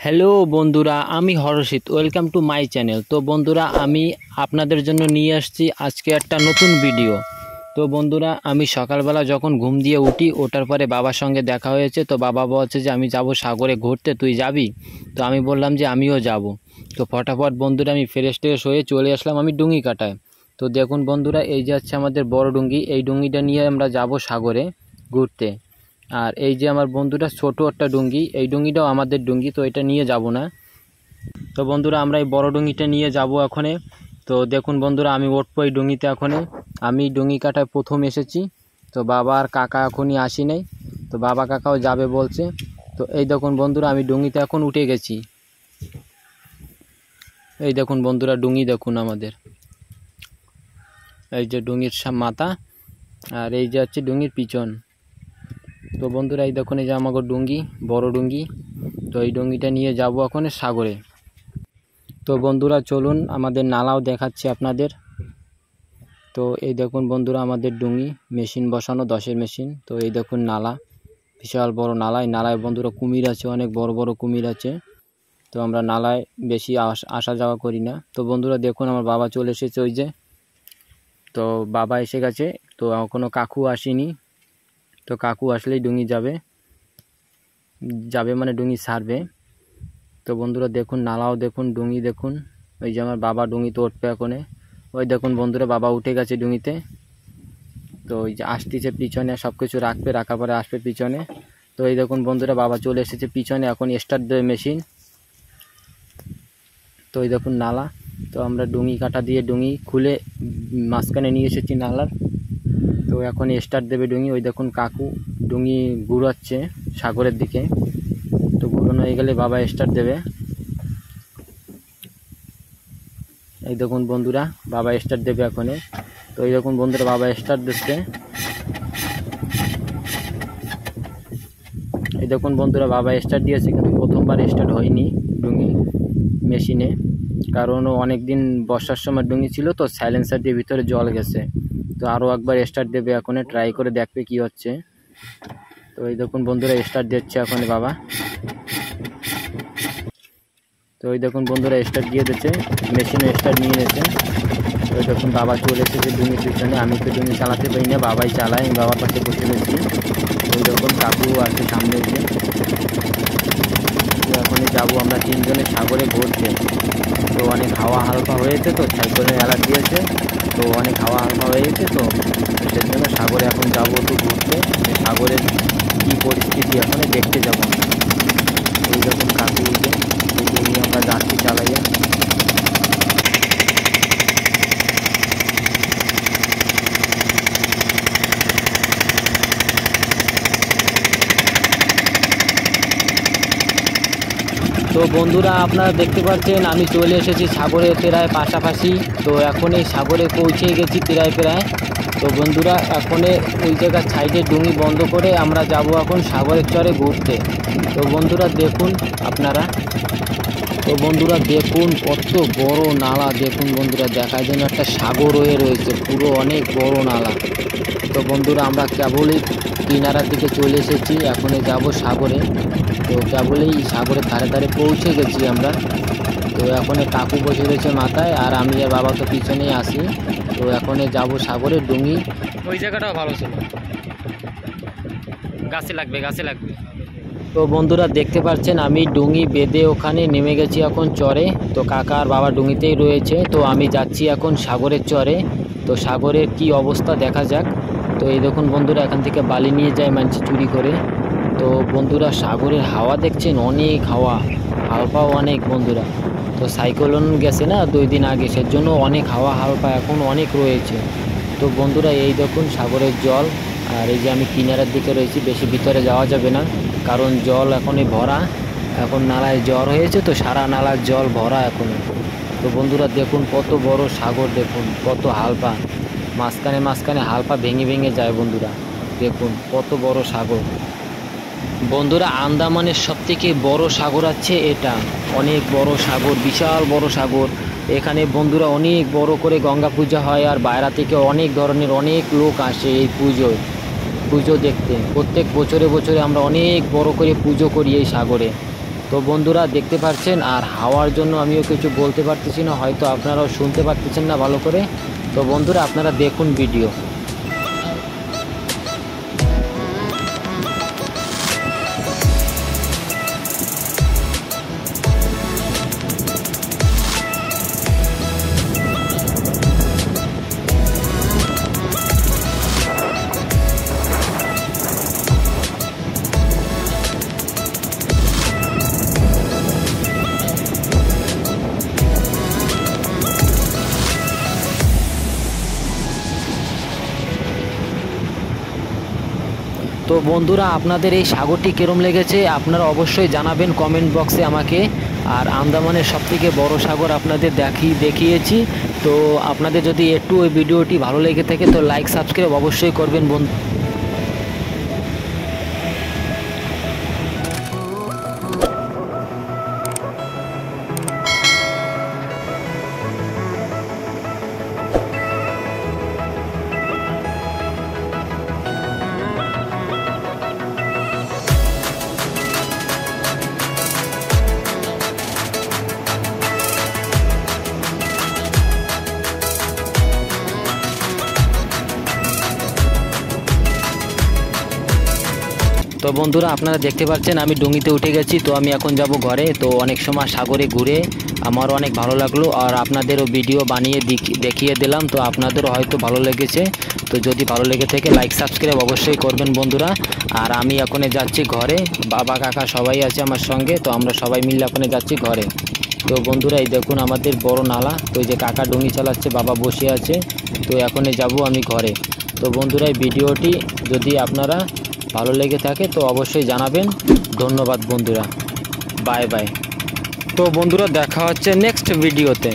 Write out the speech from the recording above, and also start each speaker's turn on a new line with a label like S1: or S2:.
S1: Hello বন্ধুরা, আমি Harshit. Welcome to my channel. তো বন্ধুরা, আমি আপনাদের জন্য নিয়ে আসছি আজকে একটা নতুন ভিডিও। তো বন্ধুরা, আমি সকালবেলা যখন ঘুম দিয়ে উঠি, ওঠার পরে বাবার সঙ্গে দেখা হয়েছে। তো বাবা বলছে যে আমি যাব সাগরে ঘুরতে, তুই যাবি? তো আমি বললাম যে আমিও যাব। তো ফটাফট বন্ধুরা আমি ফ্রেশ ট্রেশ হয়ে চলে আসলাম আমি ডুঙি কাটায়। তো দেখুন বন্ধুরা, এই যে হচ্ছে আমাদের বড় ডুঙ্গি। এই ডুঙ্গিটা নিয়ে আমরা যাব সাগরে ঘুরতে। আর এই যে আমার বন্ধুরা ছোট একটা ডুঙ্গি, এই ডুঙ্গিটাও আমাদের ডুঙ্গি, তো এটা নিয়ে যাব না। তো বন্ধুরা, আমরা এই বড় ডুঙ্গিটা নিয়ে যাব এখনে। তো দেখুন বন্ধুরা, আমি উঠবো এই ডুঙ্গিতে এখনে। আমি ডুঙ্গি কাটায় প্রথম এসেছি। তো বাবা আর কাকা এখনই আসি নাই। তো বাবা কাকাও যাবে বলছে। তো এই দেখুন বন্ধুরা, আমি ডুঙ্গিতে এখন উঠে গেছি। এই দেখুন বন্ধুরা, ডুঙ্গি দেখুন আমাদের। এই যে ডুঙ্গির মাথা, আর এই যে হচ্ছে ডুঙ্গির পিছন। তো বন্ধুরা, এই দেখুন এই যে আমাকে ডুঙ্গি, বড় ডুঙ্গি। তো এই ডুঙ্গিটা নিয়ে যাব এখন সাগরে। তো বন্ধুরা চলুন, আমাদের নালাও দেখাচ্ছি আপনাদের। তো এই দেখুন বন্ধুরা, আমাদের ডুঙ্গি মেশিন বসানো, 10-এর মেশিন। তো এই দেখুন নালা, বিশাল বড় নালা। এই নালায় বন্ধুরা কুমির আছে, অনেক বড় বড় কুমির আছে। তো আমরা নালায় বেশি আসা যাওয়া করি না। তো বন্ধুরা দেখুন, আমার বাবা চলে এসেছে ওই যে। তো বাবা এসে গেছে। তো এখনও কাকু আসেনি। তো কাকু আসলেই ডুঙ্গি যাবে মানে ডুঙ্গি ছাড়বে। তো বন্ধুরা দেখুন, নালাও দেখুন, ডুঙ্গি দেখুন। ওই যে আমার বাবা ডুঙ্গিতে উঠবে এখনে। ওই দেখুন বন্ধুরা, বাবা উঠে গেছে ডুঙ্গিতে। তো ওই যে আসতেছে পিছনে, সব কিছু রাখার পরে আসবে পিছনে। তো এই দেখুন বন্ধুরা, বাবা চলে এসেছে পিছনে, এখন স্টার্ট দেবে মেশিন। তো এই দেখুন নালা। তো আমরা ডুঙ্গি কাটা দিয়ে ডুঙ্গি খুলে মাঝখানে নিয়ে এসেছি নালার। তো এখন স্টার্ট দেবে ডুঙ্গি। ওই দেখুন কাকু ডুঙ্গি ঘুরাচ্ছে সাগরের দিকে। তো ঘুরানো হয়ে গেলে বাবা স্টার্ট দেবে। এই দেখুন বন্ধুরা, বাবা স্টার্ট দেবে এখনে। তো এই দেখুন বন্ধুরা, বাবা স্টার্ট দিচ্ছে। এই দেখুন বন্ধুরা, বাবা স্টার্ট দিয়েছে, কিন্তু প্রথমবার স্টার্ট হয়নি ডুঙ্গি মেশিনে। কারণ অনেক দিন বর্ষার সময় ডুঙ্গি ছিল, তো সাইলেন্সার দিয়ে ভিতরে জল গেছে। তো আরও একবার স্টার্ট দেবে এখন, ট্রাই করে দেখবে কি হচ্ছে। তো এই দেখুন বন্ধুরা, স্টার্ট দিচ্ছে এখন বাবা। তো ওই দেখুন বন্ধুরা, স্টার্ট দিয়ে দিচ্ছে, মেশিনে স্টার্ট নিয়ে নিয়েছে। তো ওই দেখুন বাবা চলে এসেছে ডুঙ্গির পিছনে। আমি তো ডুঙ্গি চালাতে পারি না, বাবাই চালায়। আমি বাবার পাশে বসে রয়েছি। ওই দেখুন কাকু আছে সামনে দিয়ে। তো এখনই যাবো আমরা তিনজনে সাগরে ঘুরতে। তো অনেক হাওয়া হালকা হয়েছে, তো সাইক্লোনের অ্যালার্ট দিয়েছে। তো অনেক হাওয়া হালকা হয়ে গেছে। তো সেজন্য সাগরে এখন যাবো একটু ঘুরতে। সাগরের কী পরিস্থিতি এখন দেখতে যাবো আমরা। ওই রকম কাকু উঠে নিয়ে আমরা যাচ্ছি চালাইয়া। তো বন্ধুরা, আপনারা দেখতে পাচ্ছেন আমি চলে এসেছি সাগরের প্রায় পাশাপাশি। তো এখন এই সাগরে পৌঁছে গেছি প্রায়। তো বন্ধুরা, এখন ওই জায়গার সাইডে ডুঙ্গি বন্ধ করে আমরা যাব এখন সাগরের চরে ঘুরতে। তো বন্ধুরা দেখুন আপনারা। তো বন্ধুরা দেখুন, কত বড় নালা দেখুন বন্ধুরা, দেখার জন্য একটা সাগর হয়ে রয়েছে, পুরো অনেক বড় নালা। তো বন্ধুরা, আমরা কেবলই কিনারার দিকে চলে এসেছি, এখন যাব সাগরে। তো কেবলই সাগরের ধারে পৌঁছে গেছি আমরা। তো এখন কাকু বসে রয়েছে মাথায়, আর আমি আর বাবা তো পিছনেই আসি। তো এখন যাব সাগরে ডুঙ্গি। ওই জায়গাটাও ভালো ছিল, গাছে লাগবে। তো বন্ধুরা দেখতে পাচ্ছেন, আমি ডুঙ্গি বেঁধে ওখানে নেমে গেছি এখন চরে। তো কাকা আর বাবা ডুঙ্গিতেই রয়েছে। তো আমি যাচ্ছি এখন সাগরের চরে। তো সাগরের কি অবস্থা দেখা যাক। তো এই দেখুন বন্ধুরা, এখান থেকে বালি নিয়ে যায় মানুষ চুরি করে। তো বন্ধুরা, সাগরের হাওয়া দেখছেন, অনেক হাওয়া, হালপাও অনেক বন্ধুরা। তো সাইক্লোন গেছে না 2 দিন আগে, সেজন্য অনেক হাওয়া হালপা এখন অনেক রয়েছে। তো বন্ধুরা, এই দেখুন সাগরের জল। আর এই যে আমি কিনারার দিকে রয়েছি, বেশি ভিতরে যাওয়া যাবে না, কারণ জল এখনই ভরা। এখন নালায় জ্বর হয়েছে, তো সারা নালার জল ভরা এখনও। তো বন্ধুরা দেখুন, কত বড় সাগর, দেখুন কত হালপা, মাঝখানে হালপা ভেঙে যায় বন্ধুরা। দেখুন কত বড় সাগর বন্ধুরা। আন্দামানের সবথেকে বড় সাগর আছে এটা, অনেক বড় সাগর, বিশাল বড় সাগর। এখানে বন্ধুরা অনেক বড় করে গঙ্গা পূজা হয়, আর বাইরে থেকে অনেক ধরনের অনেক লোক আসে এই পুজো দেখতে। প্রত্যেক বছরে আমরা অনেক বড় করে পুজো করি এই সাগরে। তো বন্ধুরা দেখতে পাচ্ছেন, আর হাওয়ার জন্য আমিও কিছু বলতে পারতেছি না, হয়তো আপনারাও শুনতে পারতেছেন না ভালো করে। তো বন্ধুরা আপনারা দেখুন ভিডিও। তো বন্ধুরা আপনাদের এই সাগরটি কিরম লেগেছে আপনারা অবশ্যই জানাবেন কমেন্ট বক্সে আমাকে। আর আন্দামানের সবথেকে বড় সাগর আপনাদের দেখিয়েছি। তো আপনাদের যদি একটু ওই ভিডিওটি ভালো লেগে থাকে তো লাইক সাবস্ক্রাইব অবশ্যই করবেন বন্ধু। তো বন্ধুরা আপনারা দেখতে পাচ্ছেন আমি ডুঙিতে উঠে গেছি। তো আমি এখন যাব ঘরে। তো অনেক সময় সাগরে ঘুরে আমার অনেক ভালো লাগলো, আর আপনাদেরও ভিডিও বানিয়ে দেখিয়ে দিলাম। তো আপনাদেরও হয়তো ভালো লেগেছে। তো যদি ভালো লেগে থাকে লাইক সাবস্ক্রাইব অবশ্যই করবেন বন্ধুরা। আর আমি এখন যাচ্ছি ঘরে, বাবা কাকা সবাই আছে আমার সঙ্গে। তো আমরা সবাই মিলে এখন যাচ্ছি ঘরে। তো বন্ধুরা এই দেখুন আমাদের বড় নালা। তো এই যে কাকা ডুঙি চালাচ্ছে, বাবা বসে আছে। তো এখন যাব আমি ঘরে। তো বন্ধুরা এই ভিডিওটি যদি আপনারা ভালো লেগে থাকে তো অবশ্যই জানাবেন। ধন্যবাদ বন্ধুরা, বাই বাই। তো বন্ধুরা দেখা হচ্ছে নেক্সট ভিডিওতে।